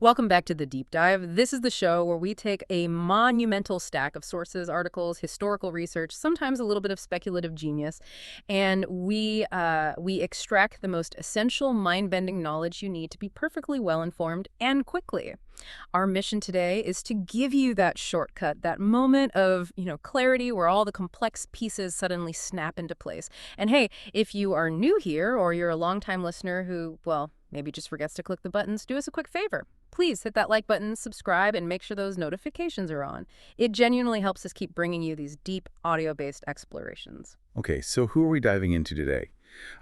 Welcome back to The Deep Dive. This is the show where we take a monumental stack of sources, articles, historical research, sometimes a little bit of speculative genius, and we extract the most essential mind-bending knowledge you need to be perfectly well-informed and quickly. Our mission today is to give you that shortcut, that moment of, clarity where all the complex pieces suddenly snap into place. And hey, if you are new here or you're a longtime listener who, well, maybe just forgets to click the buttons, do us a quick favor. Please hit that like button, subscribe, and make sure those notifications are on. It genuinely helps us keep bringing you these deep audio-based explorations. Okay, so who are we diving into today?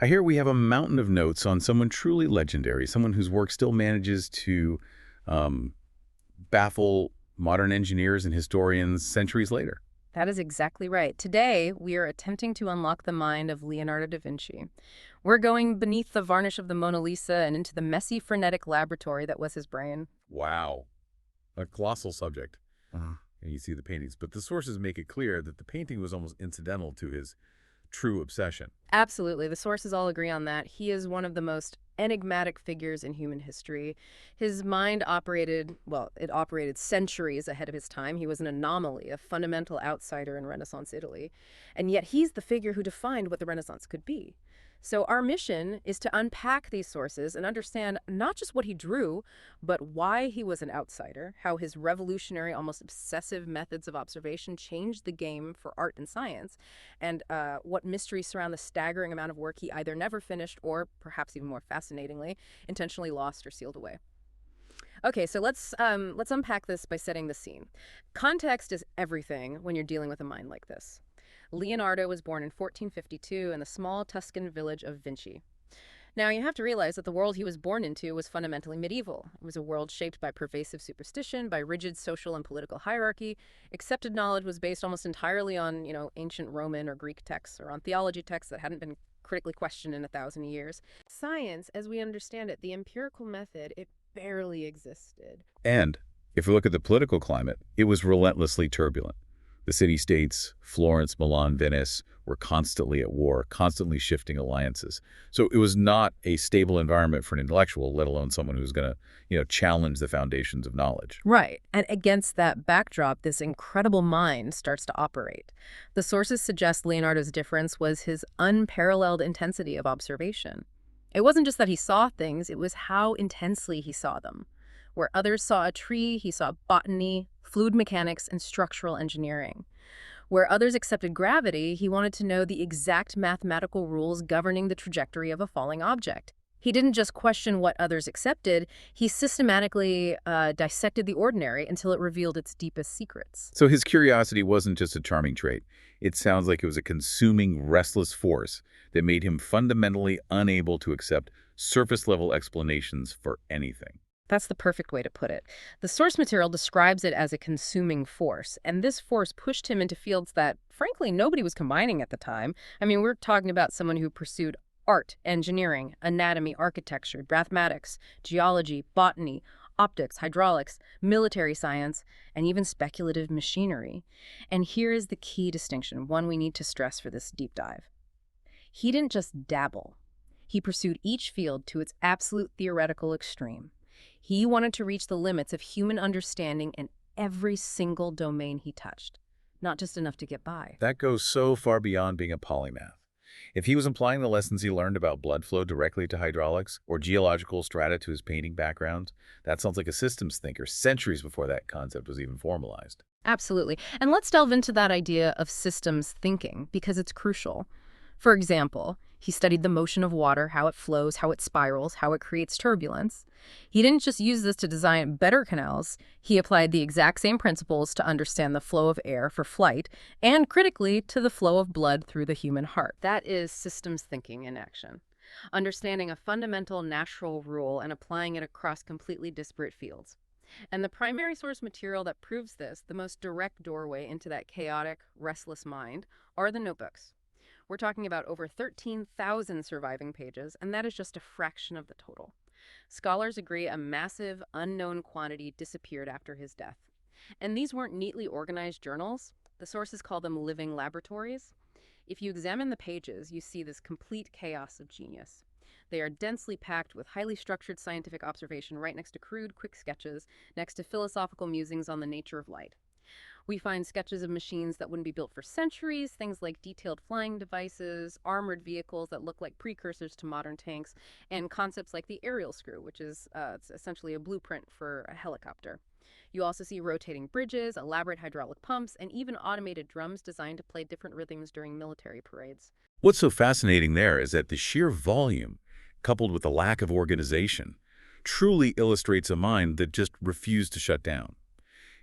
I hear we have a mountain of notes on someone truly legendary, someone whose work still manages to baffle modern engineers and historians centuries later. That is exactly right. Today, we are attempting to unlock the mind of Leonardo da Vinci. We're going beneath the varnish of the Mona Lisa and into the messy, frenetic laboratory that was his brain. Wow, a colossal subject. And you see the paintings, but the sources make it clear that the painting was almost incidental to his true obsession. Absolutely. The sources all agree on that. He is one of the most enigmatic figures in human history. His mind operated, well, it operated centuries ahead of his time. He was an anomaly, a fundamental outsider in Renaissance Italy. And yet he's the figure who defined what the Renaissance could be. So our mission is to unpack these sources and understand not just what he drew, but why he was an outsider, how his revolutionary, almost obsessive methods of observation changed the game for art and science, and what mysteries surround the staggering amount of work he either never finished or, perhaps even more fascinatingly, intentionally lost or sealed away. Okay, so let's unpack this by setting the scene. Context is everything when you're dealing with a mind like this. Leonardo was born in 1452 in the small Tuscan village of Vinci. Now, you have to realize that the world he was born into was fundamentally medieval. It was a world shaped by pervasive superstition, by rigid social and political hierarchy. Accepted knowledge was based almost entirely on, ancient Roman or Greek texts or on theology texts that hadn't been critically questioned in 1,000 years. Science, as we understand it, the empirical method, it barely existed. And if we look at the political climate, it was relentlessly turbulent. The city-states, Florence, Milan, Venice, were constantly at war, constantly shifting alliances. So it was not a stable environment for an intellectual, let alone someone who's going to, challenge the foundations of knowledge. Right. And against that backdrop, this incredible mind starts to operate. The sources suggest Leonardo's difference was his unparalleled intensity of observation. It wasn't just that he saw things, it was how intensely he saw them. Where others saw a tree, he saw botany, fluid mechanics, and structural engineering. Where others accepted gravity, he wanted to know the exact mathematical rules governing the trajectory of a falling object. He didn't just question what others accepted, he systematically dissected the ordinary until it revealed its deepest secrets. So his curiosity wasn't just a charming trait. It sounds like it was a consuming, restless force that made him fundamentally unable to accept surface-level explanations for anything. That's the perfect way to put it. The source material describes it as a consuming force, and this force pushed him into fields that, frankly, nobody was combining at the time. I mean, we're talking about someone who pursued art, engineering, anatomy, architecture, mathematics, geology, botany, optics, hydraulics, military science, and even speculative machinery. And here is the key distinction, one we need to stress for this deep dive. He didn't just dabble. He pursued each field to its absolute theoretical extreme. He wanted to reach the limits of human understanding in every single domain he touched, not just enough to get by. That goes so far beyond being a polymath. If he was applying the lessons he learned about blood flow directly to hydraulics or geological strata to his painting background, that sounds like a systems thinker centuries before that concept was even formalized. Absolutely. And let's delve into that idea of systems thinking, because it's crucial. For example, he studied the motion of water, how it flows, how it spirals, how it creates turbulence. He didn't just use this to design better canals. He applied the exact same principles to understand the flow of air for flight and, critically, to the flow of blood through the human heart. That is systems thinking in action. Understanding a fundamental natural rule and applying it across completely disparate fields. And the primary source material that proves this, the most direct doorway into that chaotic, restless mind, are the notebooks. We're talking about over 13,000 surviving pages, and that is just a fraction of the total. Scholars agree a massive, unknown quantity disappeared after his death. And these weren't neatly organized journals. The sources call them living laboratories. If you examine the pages, you see this complete chaos of genius. They are densely packed with highly structured scientific observation right next to crude, quick sketches, next to philosophical musings on the nature of light. We find sketches of machines that wouldn't be built for centuries, things like detailed flying devices, armored vehicles that look like precursors to modern tanks, and concepts like the aerial screw, which is it's essentially a blueprint for a helicopter. You also see rotating bridges, elaborate hydraulic pumps, and even automated drums designed to play different rhythms during military parades. What's so fascinating there is that the sheer volume, coupled with the lack of organization, truly illustrates a mind that just refused to shut down.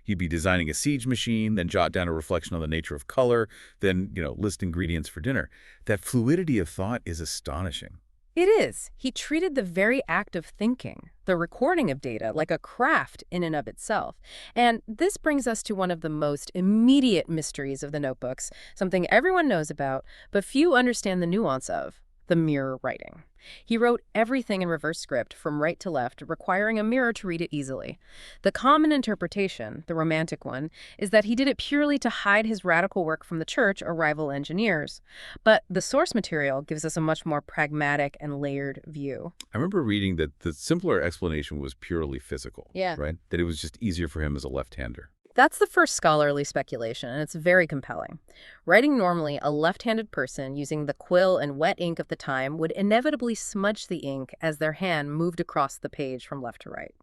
He'd be designing a siege machine, then jot down a reflection on the nature of color, then, list ingredients for dinner. That fluidity of thought is astonishing. It is. He treated the very act of thinking, the recording of data, like a craft in and of itself. And this brings us to one of the most immediate mysteries of the notebooks, something everyone knows about, but few understand the nuance of: the mirror writing. He wrote everything in reverse script from right to left, requiring a mirror to read it easily. The common interpretation, the romantic one, is that he did it purely to hide his radical work from the church or rival engineers. But the source material gives us a much more pragmatic and layered view. I remember reading that the simpler explanation was purely physical, Yeah. right? That it was just easier for him as a left-hander. That's the first scholarly speculation, and it's very compelling. Writing normally, a left-handed person using the quill and wet ink of the time would inevitably smudge the ink as their hand moved across the page from left to right.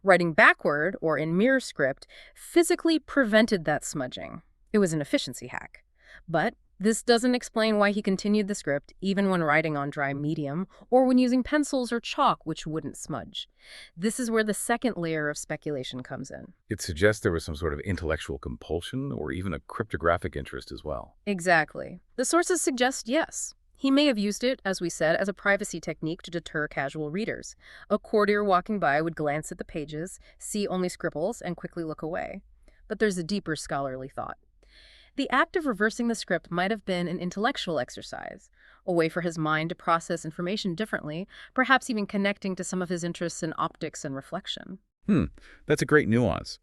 Writing backward, or in mirror script, physically prevented that smudging. It was an efficiency hack. But this doesn't explain why he continued the script even when writing on dry medium or when using pencils or chalk, which wouldn't smudge. This is where the second layer of speculation comes in. It suggests there was some sort of intellectual compulsion or even a cryptographic interest as well. Exactly. The sources suggest yes. He may have used it, as we said, as a privacy technique to deter casual readers. A courtier walking by would glance at the pages, see only scribbles, and quickly look away. But there's a deeper scholarly thought. The act of reversing the script might have been an intellectual exercise, a way for his mind to process information differently, perhaps even connecting to some of his interests in optics and reflection. That's a great nuance.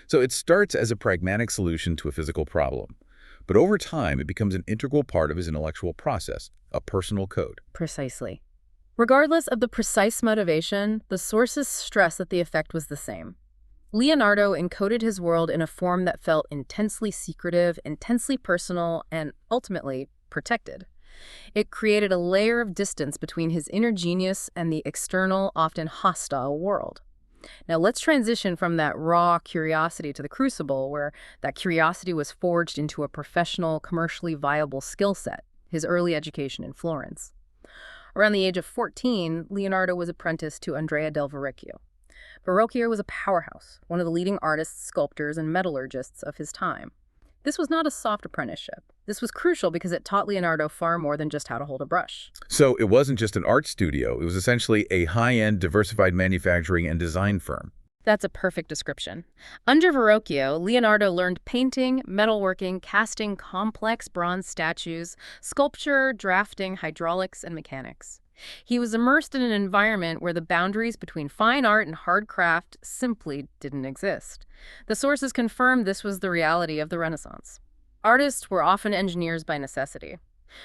So it starts as a pragmatic solution to a physical problem, but over time it becomes an integral part of his intellectual process, a personal code. Precisely. Regardless of the precise motivation, the sources stress that the effect was the same. Leonardo encoded his world in a form that felt intensely secretive, intensely personal, and ultimately protected. It created a layer of distance between his inner genius and the external, often hostile world. Now let's transition from that raw curiosity to the crucible, where that curiosity was forged into a professional, commercially viable skill set, his early education in Florence. Around the age of 14, Leonardo was apprenticed to Andrea del Verrocchio. Verrocchio was a powerhouse, one of the leading artists, sculptors, and metallurgists of his time. This was not a soft apprenticeship. This was crucial because it taught Leonardo far more than just how to hold a brush. So it wasn't just an art studio, it was essentially a high-end diversified manufacturing and design firm. That's a perfect description. Under Verrocchio, Leonardo learned painting, metalworking, casting complex bronze statues, sculpture, drafting, hydraulics, and mechanics. He was immersed in an environment where the boundaries between fine art and hard craft simply didn't exist. The sources confirmed this was the reality of the Renaissance. Artists were often engineers by necessity.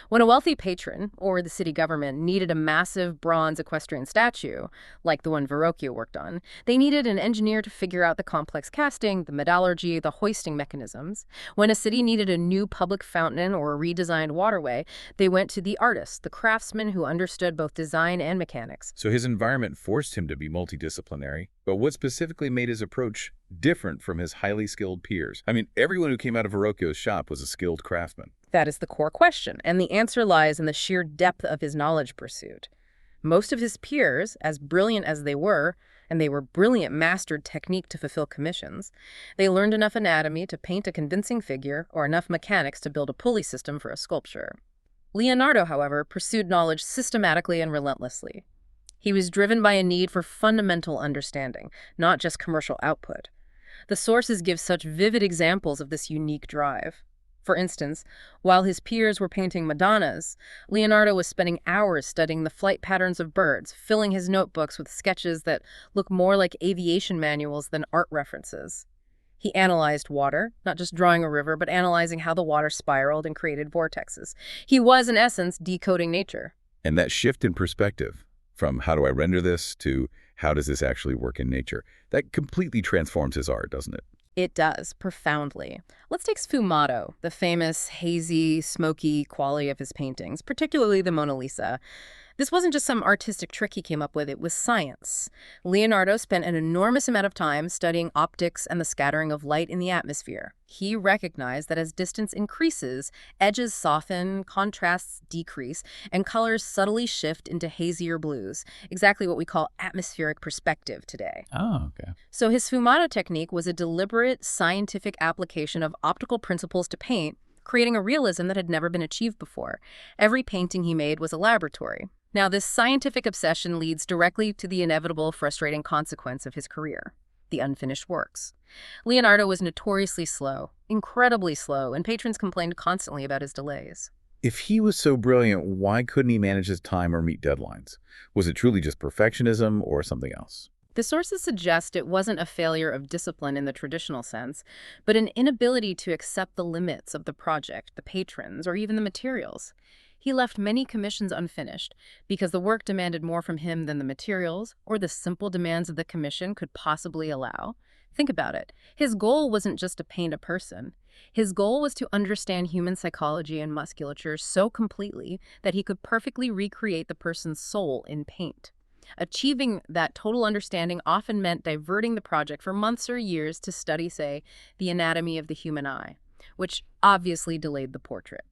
When a wealthy patron, or the city government, needed a massive bronze equestrian statue, like the one Verrocchio worked on, they needed an engineer to figure out the complex casting, the metallurgy, the hoisting mechanisms. When a city needed a new public fountain or a redesigned waterway, they went to the artist, the craftsman who understood both design and mechanics. So his environment forced him to be multidisciplinary. But what specifically made his approach different from his highly skilled peers? I mean, everyone who came out of Verrocchio's shop was a skilled craftsman. That is the core question, and the answer lies in the sheer depth of his knowledge pursuit. Most of his peers, as brilliant as they were, and they were brilliant mastered technique to fulfill commissions, they learned enough anatomy to paint a convincing figure or enough mechanics to build a pulley system for a sculpture. Leonardo, however, pursued knowledge systematically and relentlessly. He was driven by a need for fundamental understanding, not just commercial output. The sources give such vivid examples of this unique drive. For instance, while his peers were painting Madonnas, Leonardo was spending hours studying the flight patterns of birds, filling his notebooks with sketches that look more like aviation manuals than art references. He analyzed water, not just drawing a river, but analyzing how the water spiraled and created vortexes. He was, in essence, decoding nature. And that shift in perspective, from how do I render this to how does this actually work in nature. That completely transforms his art, doesn't it? It does, profoundly. Let's take sfumato, the famous hazy, smoky quality of his paintings, particularly the Mona Lisa. This wasn't just some artistic trick he came up with, it was science. Leonardo spent an enormous amount of time studying optics and the scattering of light in the atmosphere. He recognized that as distance increases, edges soften, contrasts decrease, and colors subtly shift into hazier blues, exactly what we call atmospheric perspective today. Oh, okay. So his sfumato technique was a deliberate scientific application of optical principles to paint, creating a realism that had never been achieved before. Every painting he made was a laboratory. Now, this scientific obsession leads directly to the inevitable frustrating consequence of his career, the unfinished works. Leonardo was notoriously slow, incredibly slow, and patrons complained constantly about his delays. If he was so brilliant, why couldn't he manage his time or meet deadlines? Was it truly just perfectionism or something else? The sources suggest it wasn't a failure of discipline in the traditional sense, but an inability to accept the limits of the project, the patrons, or even the materials. He left many commissions unfinished because the work demanded more from him than the materials or the simple demands of the commission could possibly allow. Think about it. His goal wasn't just to paint a person. His goal was to understand human psychology and musculature so completely that he could perfectly recreate the person's soul in paint. Achieving that total understanding often meant diverting the project for months or years to study, say, the anatomy of the human eye, which obviously delayed the portrait.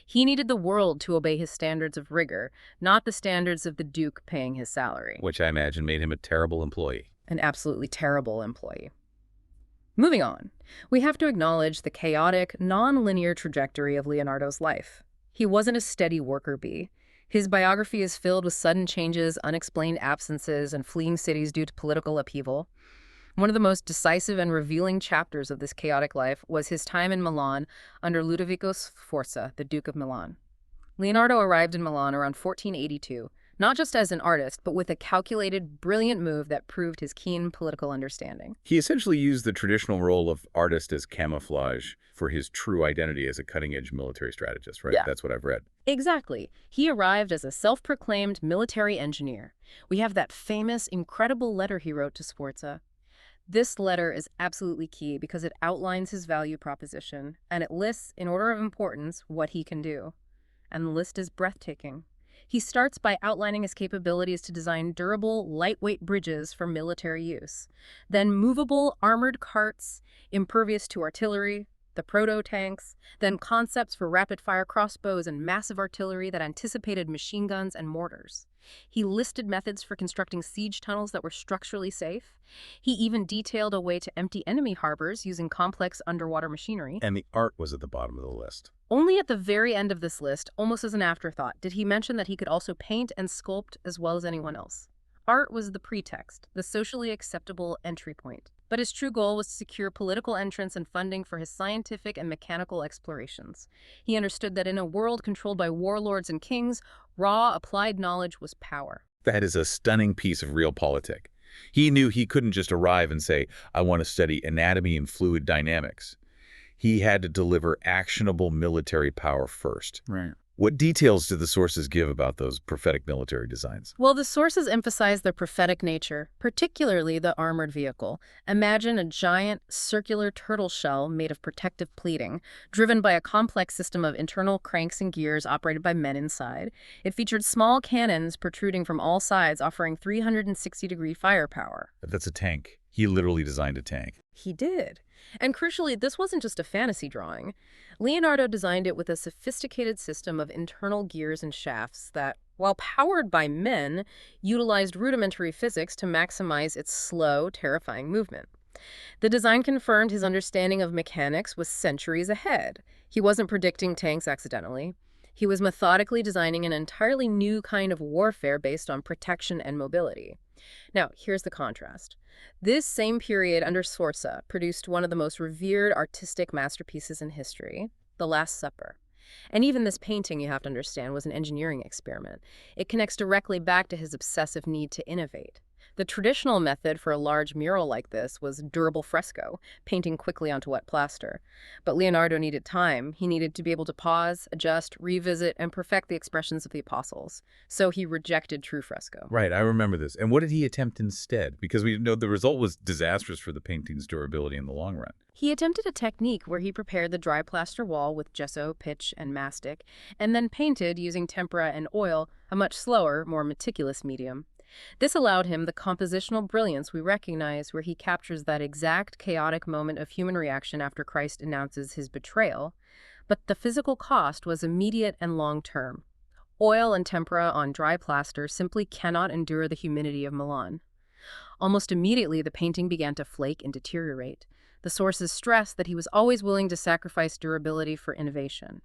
He needed the world to obey his standards of rigor, not the standards of the Duke paying his salary. Which I imagine made him a terrible employee. An absolutely terrible employee. Moving on, we have to acknowledge the chaotic, non-linear trajectory of Leonardo's life. He wasn't a steady worker bee. His biography is filled with sudden changes, unexplained absences, and fleeing cities due to political upheaval. One of the most decisive and revealing chapters of this chaotic life was his time in Milan under Ludovico Sforza, the Duke of Milan. Leonardo arrived in Milan around 1482, not just as an artist, but with a calculated, brilliant move that proved his keen political understanding. He essentially used the traditional role of artist as camouflage for his true identity as a cutting-edge military strategist, right? Yeah. That's what I've read. Exactly. He arrived as a self-proclaimed military engineer. We have that famous, incredible letter he wrote to Sforza. This letter is absolutely key because it outlines his value proposition, and it lists, in order of importance, what he can do. And the list is breathtaking. He starts by outlining his capabilities to design durable, lightweight bridges for military use, then movable, armored carts, impervious to artillery, the proto-tanks, then concepts for rapid-fire crossbows and massive artillery that anticipated machine guns and mortars. He listed methods for constructing siege tunnels that were structurally safe. He even detailed a way to empty enemy harbors using complex underwater machinery. And the art was at the bottom of the list. Only at the very end of this list, almost as an afterthought, did he mention that he could also paint and sculpt as well as anyone else. Art was the pretext, the socially acceptable entry point. But his true goal was to secure political entrance and funding for his scientific and mechanical explorations. He understood that in a world controlled by warlords and kings, raw, applied knowledge was power. That is a stunning piece of realpolitik. He knew he couldn't just arrive and say, I want to study anatomy and fluid dynamics. He had to deliver actionable military power first. Right. What details do the sources give about those prophetic military designs? Well, the sources emphasize their prophetic nature, particularly the armored vehicle. Imagine a giant, circular turtle shell made of protective pleating, driven by a complex system of internal cranks and gears operated by men inside. It featured small cannons protruding from all sides, offering 360-degree firepower. That's a tank. He literally designed a tank. He did. And crucially, this wasn't just a fantasy drawing. Leonardo designed it with a sophisticated system of internal gears and shafts that, while powered by men, utilized rudimentary physics to maximize its slow, terrifying movement. The design confirmed his understanding of mechanics was centuries ahead. He wasn't predicting tanks accidentally. He was methodically designing an entirely new kind of warfare based on protection and mobility. Now, here's the contrast. This same period under Sforza produced one of the most revered artistic masterpieces in history, The Last Supper. And even this painting, you have to understand, was an engineering experiment. It connects directly back to his obsessive need to innovate. The traditional method for a large mural like this was durable fresco, painting quickly onto wet plaster. But Leonardo needed time. He needed to be able to pause, adjust, revisit, and perfect the expressions of the apostles. So he rejected true fresco. Right, I remember this. And what did he attempt instead? Because we know the result was disastrous for the painting's durability in the long run. He attempted a technique where he prepared the dry plaster wall with gesso, pitch, and mastic, and then painted using tempera and oil, a much slower, more meticulous medium. This allowed him the compositional brilliance we recognize, where he captures that exact chaotic moment of human reaction after Christ announces his betrayal. But the physical cost was immediate and long-term. Oil and tempera on dry plaster simply cannot endure the humidity of Milan. Almost immediately, the painting began to flake and deteriorate. The sources stress that he was always willing to sacrifice durability for innovation.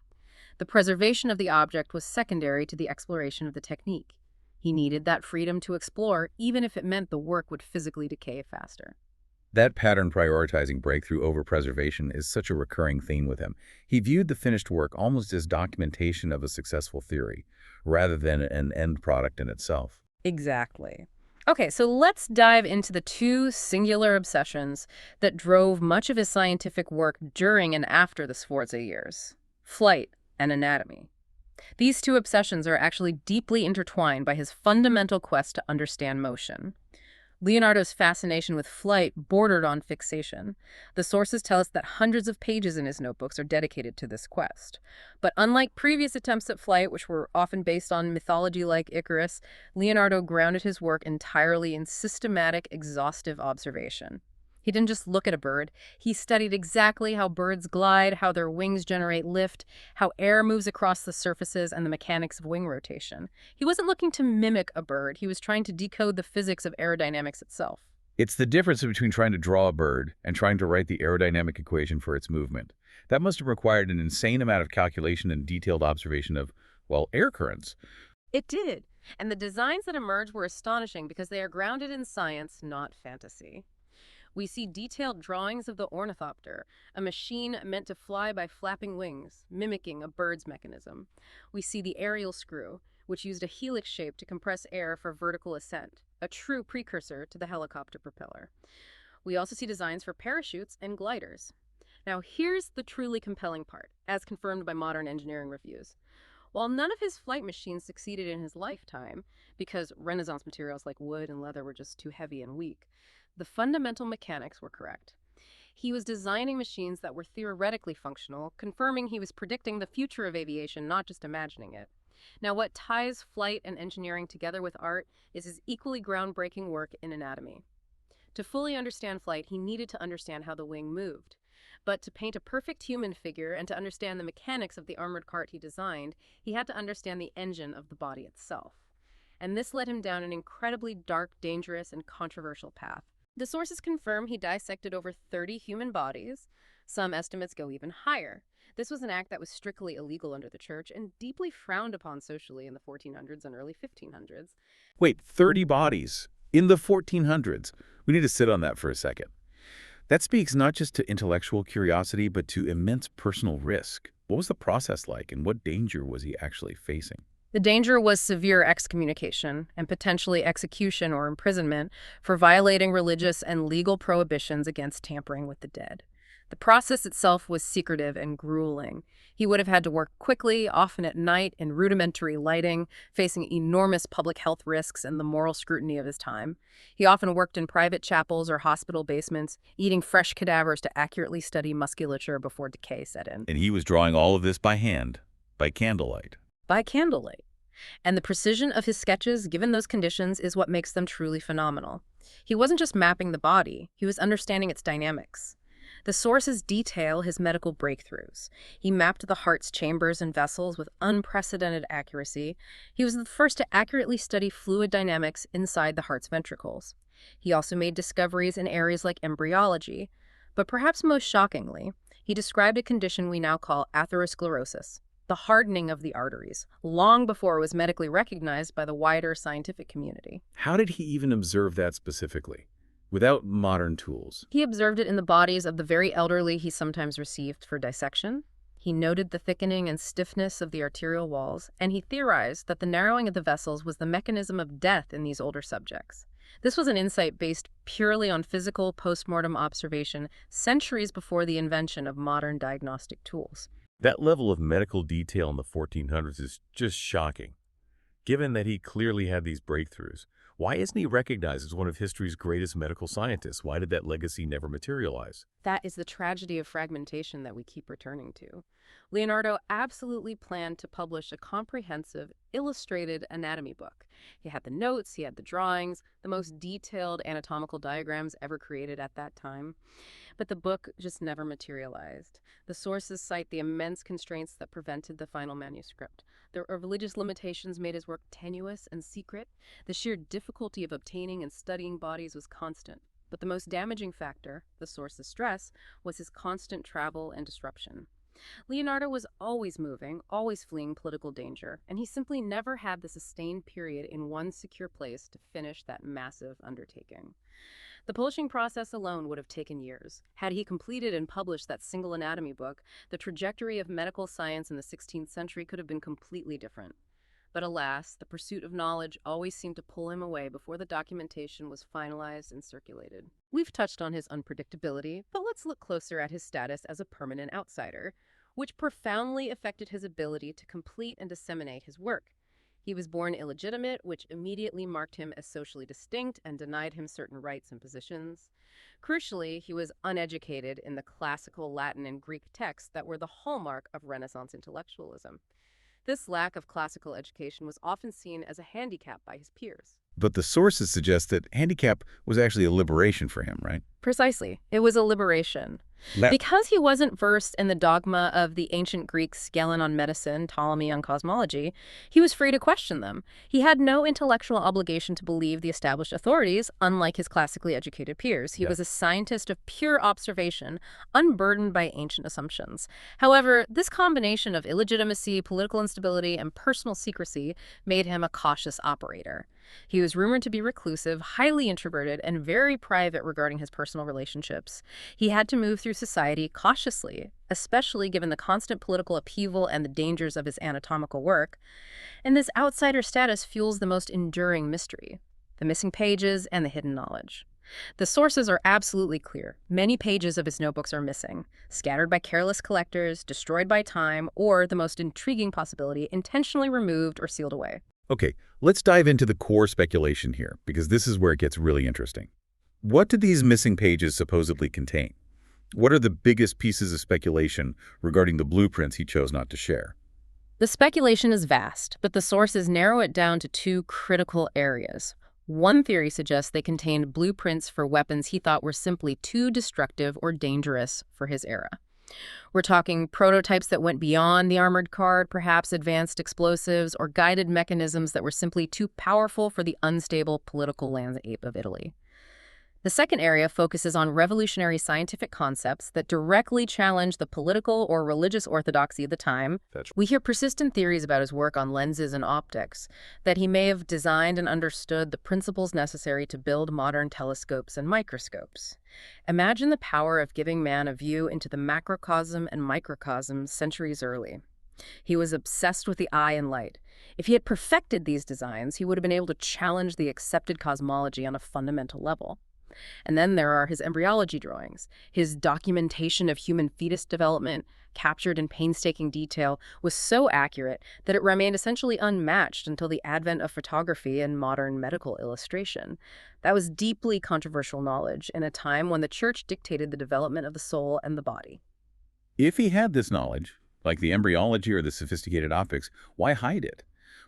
The preservation of the object was secondary to the exploration of the technique. He needed that freedom to explore, even if it meant the work would physically decay faster. That pattern prioritizing breakthrough over preservation is such a recurring theme with him. He viewed the finished work almost as documentation of a successful theory, rather than an end product in itself. Exactly. Okay, so let's dive into the two singular obsessions that drove much of his scientific work during and after the Sforza years: flight and anatomy. These two obsessions are actually deeply intertwined by his fundamental quest to understand motion. Leonardo's fascination with flight bordered on fixation. The sources tell us that hundreds of pages in his notebooks are dedicated to this quest. But unlike previous attempts at flight, which were often based on mythology like Icarus, Leonardo grounded his work entirely in systematic, exhaustive observation. He didn't just look at a bird. He studied exactly how birds glide, how their wings generate lift, how air moves across the surfaces, and the mechanics of wing rotation. He wasn't looking to mimic a bird. He was trying to decode the physics of aerodynamics itself. It's the difference between trying to draw a bird and trying to write the aerodynamic equation for its movement. That must have required an insane amount of calculation and detailed observation of, well, air currents. It did. And the designs that emerged were astonishing because they are grounded in science, not fantasy. We see detailed drawings of the ornithopter, a machine meant to fly by flapping wings, mimicking a bird's mechanism. We see the aerial screw, which used a helix shape to compress air for vertical ascent, a true precursor to the helicopter propeller. We also see designs for parachutes and gliders. Now, here's the truly compelling part, as confirmed by modern engineering reviews. While none of his flight machines succeeded in his lifetime, because Renaissance materials like wood and leather were just too heavy and weak, the fundamental mechanics were correct. He was designing machines that were theoretically functional, confirming he was predicting the future of aviation, not just imagining it. Now, what ties flight and engineering together with art is his equally groundbreaking work in anatomy. To fully understand flight, he needed to understand how the wing moved. But to paint a perfect human figure and to understand the mechanics of the armored cart he designed, he had to understand the engine of the body itself. And this led him down an incredibly dark, dangerous, and controversial path. The sources confirm he dissected over 30 human bodies. Some estimates go even higher. This was an act that was strictly illegal under the church and deeply frowned upon socially in the 1400s and early 1500s. Wait, 30 bodies in the 1400s. We need to sit on that for a second. That speaks not just to intellectual curiosity, but to immense personal risk. What was the process like, and what danger was he actually facing? The danger was severe excommunication and potentially execution or imprisonment for violating religious and legal prohibitions against tampering with the dead. The process itself was secretive and grueling. He would have had to work quickly, often at night, in rudimentary lighting, facing enormous public health risks and the moral scrutiny of his time. He often worked in private chapels or hospital basements, eating fresh cadavers to accurately study musculature before decay set in. And he was drawing all of this by hand, by candlelight. By candlelight. And the precision of his sketches, given those conditions, is what makes them truly phenomenal. He wasn't just mapping the body, he was understanding its dynamics. The sources detail his medical breakthroughs. He mapped the heart's chambers and vessels with unprecedented accuracy. He was the first to accurately study fluid dynamics inside the heart's ventricles. He also made discoveries in areas like embryology. But perhaps most shockingly, he described a condition we now call atherosclerosis, the hardening of the arteries, long before it was medically recognized by the wider scientific community. How did he even observe that specifically, without modern tools? He observed it in the bodies of the very elderly he sometimes received for dissection. He noted the thickening and stiffness of the arterial walls, and he theorized that the narrowing of the vessels was the mechanism of death in these older subjects. This was an insight based purely on physical postmortem observation centuries before the invention of modern diagnostic tools. That level of medical detail in the 1400s is just shocking. Given that he clearly had these breakthroughs, why isn't he recognized as one of history's greatest medical scientists? Why did that legacy never materialize? That is the tragedy of fragmentation that we keep returning to. Leonardo absolutely planned to publish a comprehensive, illustrated anatomy book. He had the notes, he had the drawings, the most detailed anatomical diagrams ever created at that time. But the book just never materialized. The sources cite the immense constraints that prevented the final manuscript. The religious limitations made his work tenuous and secret. The sheer difficulty of obtaining and studying bodies was constant. But the most damaging factor, the sources stress, was his constant travel and disruption. Leonardo was always moving, always fleeing political danger, and he simply never had the sustained period in one secure place to finish that massive undertaking. The publishing process alone would have taken years. Had he completed and published that single anatomy book, the trajectory of medical science in the 16th century could have been completely different. But alas, the pursuit of knowledge always seemed to pull him away before the documentation was finalized and circulated. We've touched on his unpredictability, but let's look closer at his status as a permanent outsider, which profoundly affected his ability to complete and disseminate his work. He was born illegitimate, which immediately marked him as socially distinct and denied him certain rights and positions. Crucially, he was uneducated in the classical Latin and Greek texts that were the hallmark of Renaissance intellectualism. This lack of classical education was often seen as a handicap by his peers. But the sources suggest that handicap was actually a liberation for him, right? Precisely. It was a liberation. Because he wasn't versed in the dogma of the ancient Greeks, Galen on medicine, Ptolemy on cosmology, he was free to question them. He had no intellectual obligation to believe the established authorities, unlike his classically educated peers. He was a scientist of pure observation, unburdened by ancient assumptions. However, this combination of illegitimacy, political instability, and personal secrecy made him a cautious operator. He was rumored to be reclusive, highly introverted, and very private regarding his personal relationships. He had to move through society cautiously, especially given the constant political upheaval and the dangers of his anatomical work. And this outsider status fuels the most enduring mystery, the missing pages and the hidden knowledge. The sources are absolutely clear. Many pages of his notebooks are missing, scattered by careless collectors, destroyed by time, or, the most intriguing possibility, intentionally removed or sealed away. Okay, let's dive into the core speculation here, because this is where it gets really interesting. What do these missing pages supposedly contain? What are the biggest pieces of speculation regarding the blueprints he chose not to share? The speculation is vast, but the sources narrow it down to two critical areas. One theory suggests they contained blueprints for weapons he thought were simply too destructive or dangerous for his era. We're talking prototypes that went beyond the armored car, perhaps advanced explosives or guided mechanisms that were simply too powerful for the unstable political landscape of Italy. The second area focuses on revolutionary scientific concepts that directly challenge the political or religious orthodoxy of the time. We hear persistent theories about his work on lenses and optics, that he may have designed and understood the principles necessary to build modern telescopes and microscopes. Imagine the power of giving man a view into the macrocosm and microcosm centuries early. He was obsessed with the eye and light. If he had perfected these designs, he would have been able to challenge the accepted cosmology on a fundamental level. And then there are his embryology drawings. His documentation of human fetus development, captured in painstaking detail, was so accurate that it remained essentially unmatched until the advent of photography and modern medical illustration. That was deeply controversial knowledge in a time when the church dictated the development of the soul and the body. If he had this knowledge, like the embryology or the sophisticated optics, why hide it?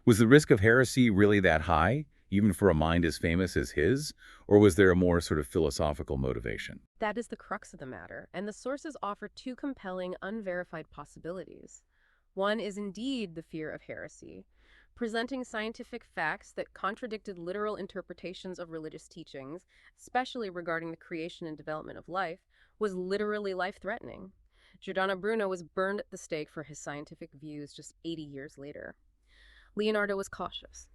Was the risk of heresy really that high, even for a mind as famous as his? Or was there a more sort of philosophical motivation? That is the crux of the matter, and the sources offer two compelling, unverified possibilities. One is indeed the fear of heresy. Presenting scientific facts that contradicted literal interpretations of religious teachings, especially regarding the creation and development of life, was literally life-threatening. Giordano Bruno was burned at the stake for his scientific views just 80 years later. Leonardo was cautious.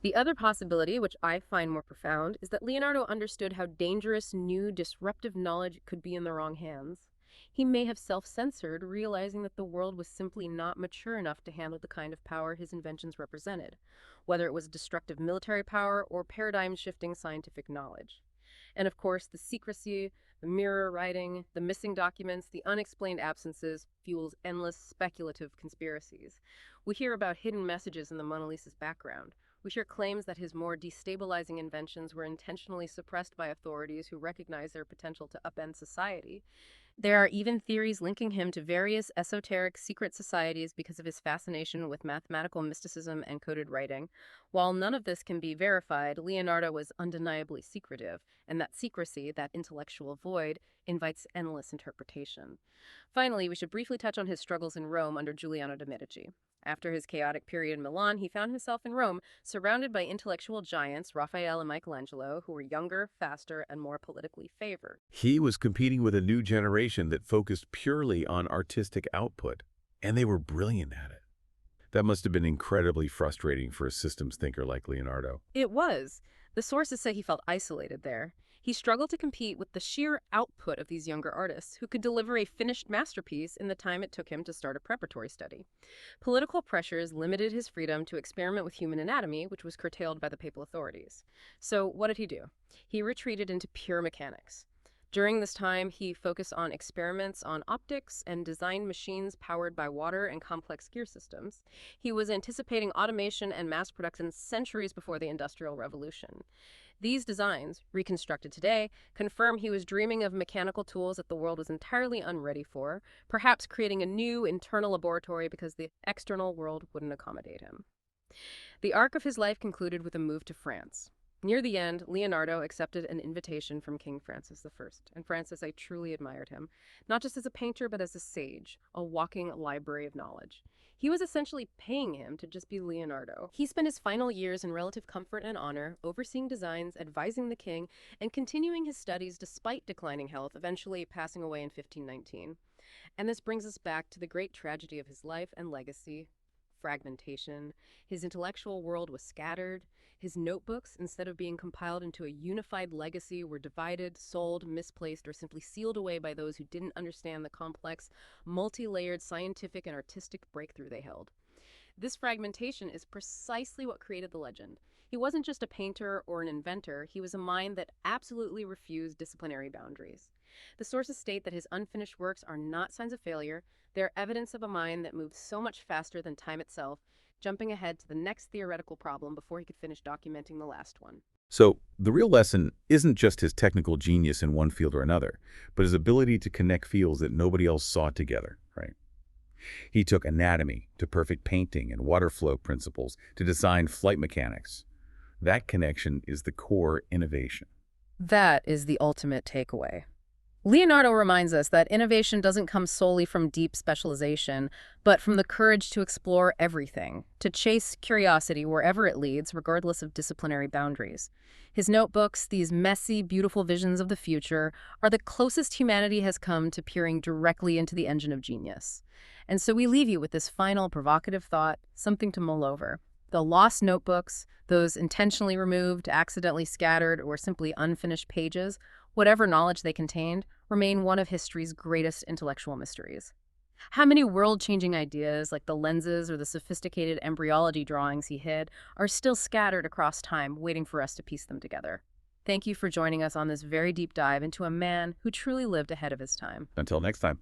The other possibility, which I find more profound, is that Leonardo understood how dangerous new disruptive knowledge could be in the wrong hands. He may have self-censored, realizing that the world was simply not mature enough to handle the kind of power his inventions represented, whether it was destructive military power or paradigm-shifting scientific knowledge. And of course, the secrecy, the mirror writing, the missing documents, the unexplained absences fuels endless speculative conspiracies. We hear about hidden messages in the Mona Lisa's background. We hear claims that his more destabilizing inventions were intentionally suppressed by authorities who recognize their potential to upend society. There are even theories linking him to various esoteric secret societies because of his fascination with mathematical mysticism and coded writing. While none of this can be verified, Leonardo was undeniably secretive, and that secrecy, that intellectual void, invites endless interpretation. Finally, we should briefly touch on his struggles in Rome under Giuliano de' Medici. After his chaotic period in Milan, he found himself in Rome, surrounded by intellectual giants, Raphael and Michelangelo, who were younger, faster, and more politically favored. He was competing with a new generation that focused purely on artistic output, and they were brilliant at it. That must have been incredibly frustrating for a systems thinker like Leonardo. It was. The sources say he felt isolated there. He struggled to compete with the sheer output of these younger artists, who could deliver a finished masterpiece in the time it took him to start a preparatory study. Political pressures limited his freedom to experiment with human anatomy, which was curtailed by the papal authorities. So what did he do? He retreated into pure mechanics. During this time, he focused on experiments on optics and designed machines powered by water and complex gear systems. He was anticipating automation and mass production centuries before the Industrial Revolution. These designs, reconstructed today, confirm he was dreaming of mechanical tools that the world was entirely unready for, perhaps creating a new internal laboratory because the external world wouldn't accommodate him. The arc of his life concluded with a move to France. Near the end, Leonardo accepted an invitation from King Francis I. And Francis, I truly admired him, not just as a painter, but as a sage, a walking library of knowledge. He was essentially paying him to just be Leonardo. He spent his final years in relative comfort and honor, overseeing designs, advising the king, and continuing his studies despite declining health, eventually passing away in 1519. And this brings us back to the great tragedy of his life and legacy: fragmentation. His intellectual world was scattered. His notebooks, instead of being compiled into a unified legacy, were divided, sold, misplaced, or simply sealed away by those who didn't understand the complex, multi-layered scientific and artistic breakthrough they held. This fragmentation is precisely what created the legend. He wasn't just a painter or an inventor, he was a mind that absolutely refused disciplinary boundaries. The sources state that his unfinished works are not signs of failure, they're evidence of a mind that moved so much faster than time itself, jumping ahead to the next theoretical problem before he could finish documenting the last one. So, the real lesson isn't just his technical genius in one field or another, but his ability to connect fields that nobody else saw together, right? He took anatomy to perfect painting and water flow principles to design flight mechanics. That connection is the core innovation. That is the ultimate takeaway. Leonardo reminds us that innovation doesn't come solely from deep specialization, but from the courage to explore everything, to chase curiosity wherever it leads, regardless of disciplinary boundaries. His notebooks, these messy, beautiful visions of the future, are the closest humanity has come to peering directly into the engine of genius. And so we leave you with this final provocative thought, something to mull over. The lost notebooks, those intentionally removed, accidentally scattered, or simply unfinished pages, whatever knowledge they contained, remain one of history's greatest intellectual mysteries. How many world-changing ideas, like the lenses or the sophisticated embryology drawings he hid, are still scattered across time, waiting for us to piece them together? Thank you for joining us on this very deep dive into a man who truly lived ahead of his time. Until next time.